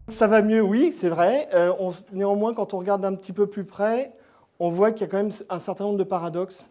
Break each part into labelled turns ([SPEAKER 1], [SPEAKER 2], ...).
[SPEAKER 1] Ça va mieux, oui, c'est vrai. Néanmoins, quand on regarde un petit peu plus près, on voit qu'il y a quand même un certain nombre de paradoxes.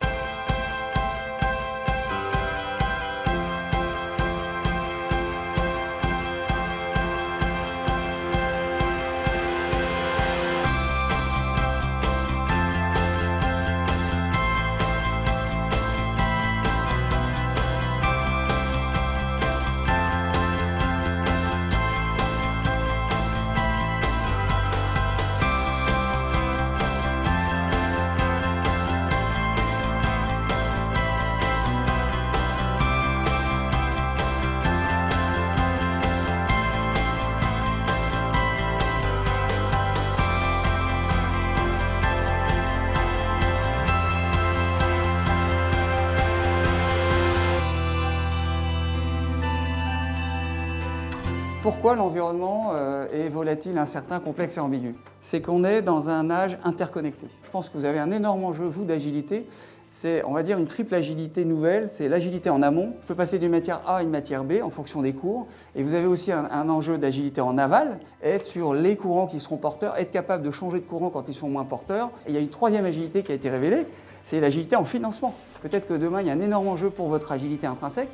[SPEAKER 2] Pourquoi l'environnement est volatile, incertain, complexe et ambigu? C'est qu'on est dans un âge interconnecté. Je pense que vous avez un énorme enjeu, vous, d'agilité. C'est, on va dire, une triple agilité nouvelle. C'est l'agilité en amont. Je peux passer d'une matière A à une matière B en fonction des cours. Et vous avez aussi un enjeu d'agilité en aval, être sur les courants qui seront porteurs, être capable de changer de courant quand ils sont moins porteurs. Et il y a une troisième agilité qui a été révélée, c'est l'agilité en financement. Peut-être que demain, il y a un énorme enjeu pour votre agilité intrinsèque,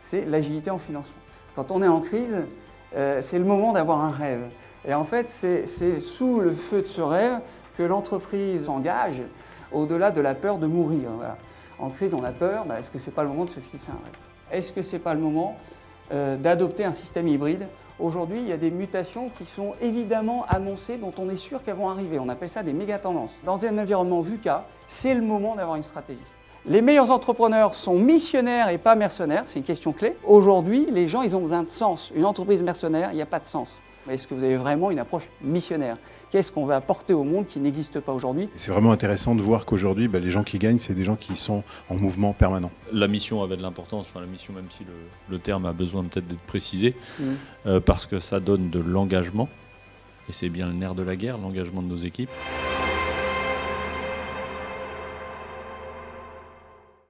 [SPEAKER 2] c'est l'agilité en financement. Quand on est en crise, c'est le moment d'avoir un rêve. Et en fait, c'est sous le feu de ce rêve que l'entreprise s'engage au-delà de la peur de mourir. Voilà. En crise, on a peur, est-ce que ce n'est pas le moment de se fixer un rêve? Est-ce que ce n'est pas le moment d'adopter un système hybride? Aujourd'hui, il y a des mutations qui sont évidemment annoncées, dont on est sûr qu'elles vont arriver. On appelle ça des méga-tendances. Dans un environnement VUCA, c'est le moment d'avoir une stratégie. Les meilleurs entrepreneurs sont missionnaires et pas mercenaires, c'est une question clé. Aujourd'hui, les gens, ils ont besoin de sens. Une entreprise mercenaire, il n'y a pas de sens. Est-ce que vous avez vraiment une approche missionnaire? Qu'est-ce qu'on va apporter au monde qui n'existe pas aujourd'hui?
[SPEAKER 3] C'est vraiment intéressant de voir qu'aujourd'hui, les gens qui gagnent, c'est des gens qui sont en mouvement permanent.
[SPEAKER 4] La mission avait de l'importance, la mission, même si le terme a besoin peut-être d'être précisé, parce que ça donne de l'engagement, et c'est bien le nerf de la guerre, l'engagement de nos équipes.